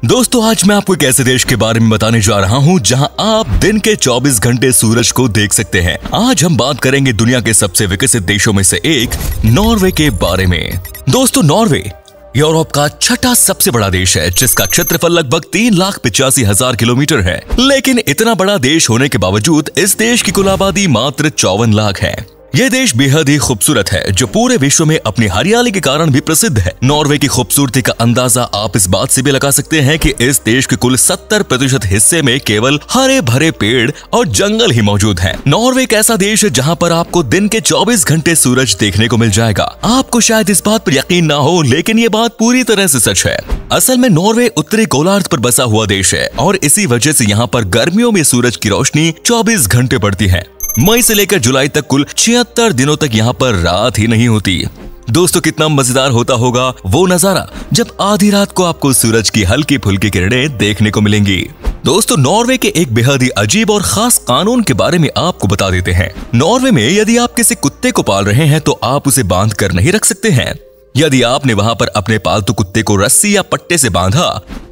दोस्तों आज मैं आपको एक ऐसे देश के बारे में बताने जा रहा हूं जहां आप दिन के 24 घंटे सूरज को देख सकते हैं। आज हम बात करेंगे दुनिया के सबसे विकसित देशों में से एक नॉर्वे के बारे में। दोस्तों नॉर्वे यूरोप का छठा सबसे बड़ा देश है जिसका क्षेत्रफल लगभग 3,85,000 किलोमीटर है। लेकिन इतना बड़ा देश होने के बावजूद इस देश की कुल आबादी मात्र 54 लाख है। यह देश बेहद ही खूबसूरत है जो पूरे विश्व में अपनी हरियाली के कारण भी प्रसिद्ध है। नॉर्वे की खूबसूरती का अंदाजा आप इस बात से भी लगा सकते हैं कि इस देश के कुल 70% हिस्से में केवल हरे भरे पेड़ और जंगल ही मौजूद हैं। नॉर्वे एक ऐसा देश है जहां पर आपको दिन के 24 घंटे सूरज देखने को मिल जाएगा। आपको शायद इस बात पर यकीन ना हो लेकिन ये बात पूरी तरह से सच है। असल में नॉर्वे उत्तरी गोलार्ध पर बसा हुआ देश है और इसी वजह से यहाँ पर गर्मियों में सूरज की रोशनी 24 घंटे पड़ती है। मई से लेकर जुलाई तक कुल 76 दिनों तक यहाँ पर रात ही नहीं होती। दोस्तों कितना मजेदार होता होगा वो नजारा जब आधी रात को आपको सूरज की हल्की फुल्की किरणें देखने को मिलेंगी। दोस्तों नॉर्वे के एक बेहद ही अजीब और खास कानून के बारे में आपको बता देते हैं। नॉर्वे में यदि आप किसी कुत्ते को पाल रहे हैं तो आप उसे बांध कर नहीं रख सकते हैं। यदि आपने वहां पर अपने पालतू कुत्ते को रस्सी या पट्टे से बांधा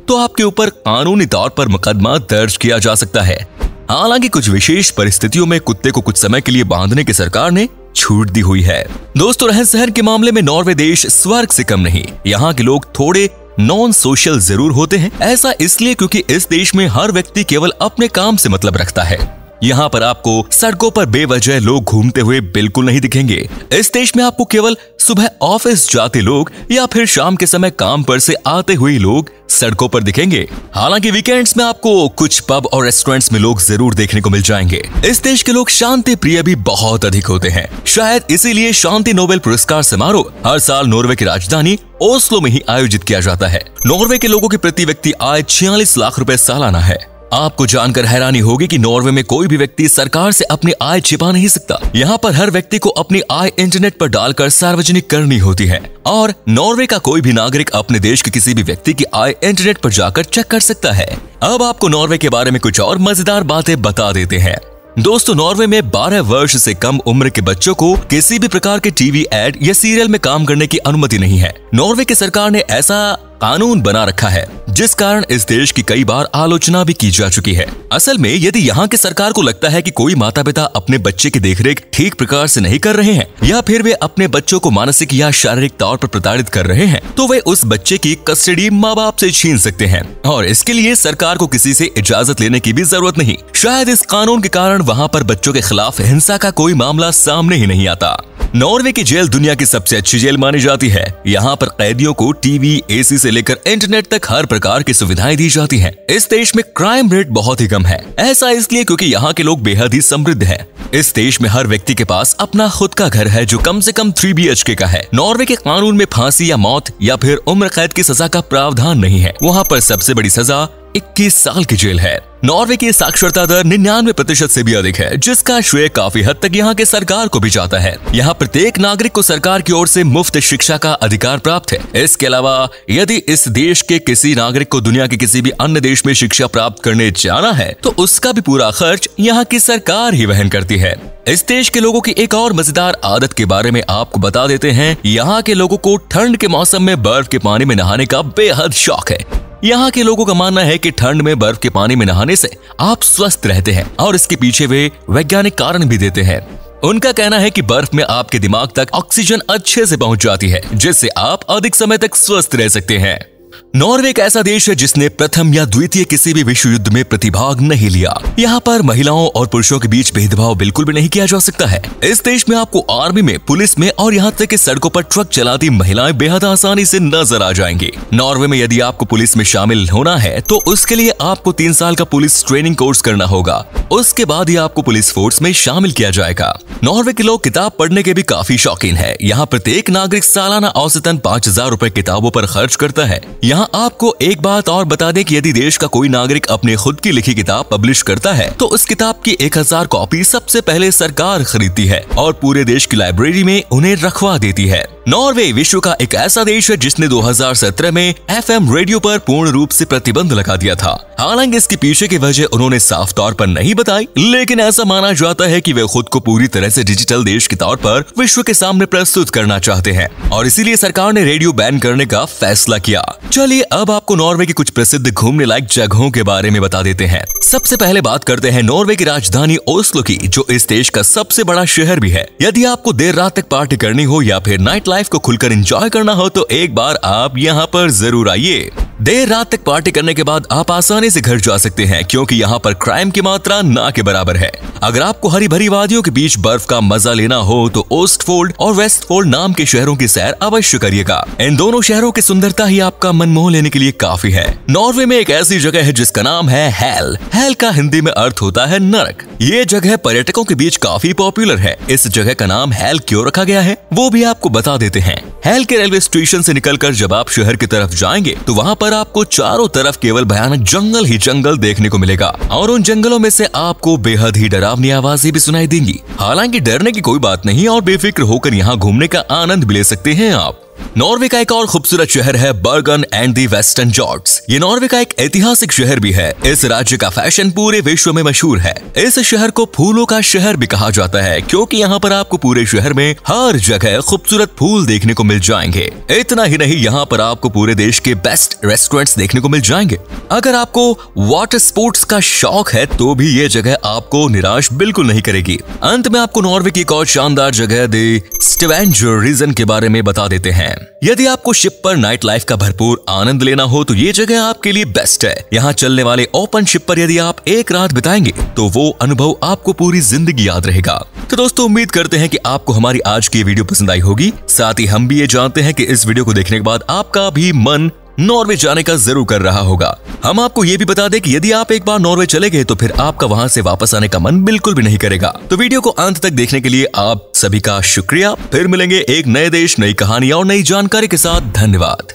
तो आपके ऊपर कानूनी तौर पर मुकदमा दर्ज किया जा सकता है। हालांकि कुछ विशेष परिस्थितियों में कुत्ते को कुछ समय के लिए बांधने की सरकार ने छूट दी हुई है। दोस्तों रहन सहन के मामले में नॉर्वे देश स्वर्ग से कम नहीं। यहाँ के लोग थोड़े नॉन सोशल जरूर होते हैं। ऐसा इसलिए क्योंकि इस देश में हर व्यक्ति केवल अपने काम से मतलब रखता है। यहाँ पर आपको सड़कों पर बेवजह लोग घूमते हुए बिल्कुल नहीं दिखेंगे। इस देश में आपको केवल सुबह ऑफिस जाते लोग या फिर शाम के समय काम पर से आते हुए लोग सड़कों पर दिखेंगे। हालांकि वीकेंड्स में आपको कुछ पब और रेस्टोरेंट्स में लोग जरूर देखने को मिल जाएंगे। इस देश के लोग शांति प्रिय भी बहुत अधिक होते हैं। शायद इसीलिए शांति नोबेल पुरस्कार समारोह हर साल नॉर्वे की राजधानी ओस्लो में ही आयोजित किया जाता है। नॉर्वे के लोगों की प्रति व्यक्ति आय 46 लाख रुपए सालाना है। आपको जानकर हैरानी होगी कि नॉर्वे में कोई भी व्यक्ति सरकार से अपनी आय छिपा नहीं सकता। यहाँ पर हर व्यक्ति को अपनी आय इंटरनेट पर डालकर सार्वजनिक करनी होती है और नॉर्वे का कोई भी नागरिक अपने देश के किसी भी व्यक्ति की आय इंटरनेट पर जाकर चेक कर सकता है। अब आपको नॉर्वे के बारे में कुछ और मजेदार बातें बता देते हैं। दोस्तों नॉर्वे में 12 वर्ष से कम उम्र के बच्चों को किसी भी प्रकार के टीवी एड या सीरियल में काम करने की अनुमति नहीं है। नॉर्वे की सरकार ने ऐसा कानून बना रखा है जिस कारण इस देश की कई बार आलोचना भी की जा चुकी है। असल में यदि यहाँ की सरकार को लगता है कि कोई माता पिता अपने बच्चे की देखरेख ठीक प्रकार से नहीं कर रहे हैं या फिर वे अपने बच्चों को मानसिक या शारीरिक तौर पर प्रताड़ित कर रहे हैं तो वे उस बच्चे की कस्टडी माँ बाप से छीन सकते हैं और इसके लिए सरकार को किसी से इजाजत लेने की भी जरूरत नहीं। शायद इस कानून के कारण वहाँ पर बच्चों के खिलाफ हिंसा का कोई मामला सामने ही नहीं आता। नॉर्वे की जेल दुनिया की सबसे अच्छी जेल मानी जाती है। यहाँ पर कैदियों को टीवी, एसी से लेकर इंटरनेट तक हर प्रकार की सुविधाएं दी जाती हैं। इस देश में क्राइम रेट बहुत ही कम है। ऐसा इसलिए क्योंकि यहाँ के लोग बेहद ही समृद्ध हैं। इस देश में हर व्यक्ति के पास अपना खुद का घर है जो कम से कम 3 BHK का है। नॉर्वे के कानून में फांसी या मौत या फिर उम्र कैद की सजा का प्रावधान नहीं है। वहाँ पर सबसे बड़ी सजा 21 साल की जेल है। नॉर्वे की साक्षरता दर 99% से भी अधिक है जिसका श्रेय काफी हद तक यहाँ के सरकार को भी जाता है। यहाँ प्रत्येक नागरिक को सरकार की ओर से मुफ्त शिक्षा का अधिकार प्राप्त है। इसके अलावा यदि इस देश के किसी नागरिक को दुनिया के किसी भी अन्य देश में शिक्षा प्राप्त करने जाना है तो उसका भी पूरा खर्च यहाँ की सरकार ही वहन करती है। इस देश के लोगों की एक और मजेदार आदत के बारे में आपको बता देते हैं। यहाँ के लोगों को ठंड के मौसम में बर्फ के पानी में नहाने का बेहद शौक है। यहाँ के लोगों का मानना है कि ठंड में बर्फ के पानी में नहाने से आप स्वस्थ रहते हैं और इसके पीछे वे वैज्ञानिक कारण भी देते हैं। उनका कहना है कि बर्फ में आपके दिमाग तक ऑक्सीजन अच्छे से पहुंच जाती है जिससे आप अधिक समय तक स्वस्थ रह सकते हैं। नॉर्वे एक ऐसा देश है जिसने प्रथम या द्वितीय किसी भी विश्व युद्ध में प्रतिभाग नहीं लिया। यहाँ पर महिलाओं और पुरुषों के बीच भेदभाव बिल्कुल भी नहीं किया जा सकता है। इस देश में आपको आर्मी में, पुलिस में और यहाँ तक कि सड़कों पर ट्रक चलाती महिलाएं बेहद आसानी से नजर आ जाएंगी। नॉर्वे में यदि आपको पुलिस में शामिल होना है तो उसके लिए आपको 3 साल का पुलिस ट्रेनिंग कोर्स करना होगा। उसके बाद ही आपको पुलिस फोर्स में शामिल किया जाएगा। नॉर्वे के लोग किताब पढ़ने के भी काफी शौकीन है। यहाँ प्रत्येक नागरिक सालाना औसतन 5,000 रुपए किताबों पर खर्च करता है। यहाँ आपको एक बात और बता दें कि यदि देश का कोई नागरिक अपनी खुद की लिखी किताब पब्लिश करता है तो उस किताब की 1000 कॉपी सबसे पहले सरकार खरीदती है और पूरे देश की लाइब्रेरी में उन्हें रखवा देती है। नॉर्वे विश्व का एक ऐसा देश है जिसने 2017 में FM रेडियो पर पूर्ण रूप से प्रतिबंध लगा दिया था। हालांकि इसके पीछे की वजह उन्होंने साफ तौर पर नहीं बताई, लेकिन ऐसा माना जाता है कि वे खुद को पूरी तरह से डिजिटल देश के तौर पर विश्व के सामने प्रस्तुत करना चाहते हैं और इसीलिए सरकार ने रेडियो बैन करने का फैसला किया। चलिए अब आपको नॉर्वे की कुछ प्रसिद्ध घूमने लायक जगहों के बारे में बता देते हैं। सबसे पहले बात करते हैं नॉर्वे की राजधानी ओस्लो की, जो इस देश का सबसे बड़ा शहर भी है। यदि आपको देर रात तक पार्टी करनी हो या फिर नाइट लाइफ को खुलकर एंजॉय करना हो तो एक बार आप यहाँ पर जरूर आइए। देर रात तक पार्टी करने के बाद आप आसानी से घर जा सकते हैं, क्योंकि यहाँ पर क्राइम की मात्रा ना के बराबर है। अगर आपको हरी भरी वादियों के बीच बर्फ का मजा लेना हो तो ओस्टफोल्ड और वेस्टफोल्ड नाम के शहरों की सैर अवश्य करिएगा। इन दोनों शहरों की सुंदरता ही आपका मन मोह लेने के लिए काफी है। नॉर्वे में एक ऐसी जगह है जिसका नाम है हेल। हेल का हिंदी में अर्थ होता है नरक। ये जगह पर्यटकों के बीच काफी पॉपुलर है। इस जगह का नाम हेल क्यों रखा गया है वो भी आपको बता देते हैं। हेल के रेलवे स्टेशन से निकलकर जब आप शहर की तरफ जाएंगे तो वहाँ पर आपको चारों तरफ केवल भयानक जंगल ही जंगल देखने को मिलेगा और उन जंगलों में से आपको बेहद ही डरावनी आवाजें भी सुनाई देंगी। हालांकि डरने की कोई बात नहीं और बेफिक्र होकर यहाँ घूमने का आनंद भी ले सकते हैं आप। नॉर्वे का एक और खूबसूरत शहर है बर्गन एंड दी वेस्टरनजोर्ड्स। ये नॉर्वे का एक ऐतिहासिक शहर भी है। इस राज्य का फैशन पूरे विश्व में मशहूर है। इस शहर को फूलों का शहर भी कहा जाता है, क्योंकि यहाँ पर आपको पूरे शहर में हर जगह खूबसूरत फूल देखने को मिल जाएंगे। इतना ही नहीं, यहाँ पर आपको पूरे देश के बेस्ट रेस्टोरेंट्स देखने को मिल जाएंगे। अगर आपको वाटर स्पोर्ट्स का शौक है तो भी ये जगह आपको निराश बिल्कुल नहीं करेगी। अंत में आपको नॉर्वे की एक और शानदार जगह द स्टेवेंजर रीजन के बारे में बता देते हैं। यदि आपको शिप पर नाइट लाइफ का भरपूर आनंद लेना हो तो ये जगह आपके लिए बेस्ट है। यहाँ चलने वाले ओपन शिप पर यदि आप एक रात बिताएंगे तो वो अनुभव आपको पूरी जिंदगी याद रहेगा। तो दोस्तों, उम्मीद करते हैं कि आपको हमारी आज की वीडियो पसंद आई होगी। साथ ही हम भी ये जानते हैं कि इस वीडियो को देखने के बाद आपका भी मन नॉर्वे जाने का जरूर कर रहा होगा। हम आपको ये भी बता दें कि यदि आप एक बार नॉर्वे चले गए तो फिर आपका वहां से वापस आने का मन बिल्कुल भी नहीं करेगा। तो वीडियो को अंत तक देखने के लिए आप सभी का शुक्रिया। फिर मिलेंगे एक नए देश, नई कहानी और नई जानकारी के साथ। धन्यवाद।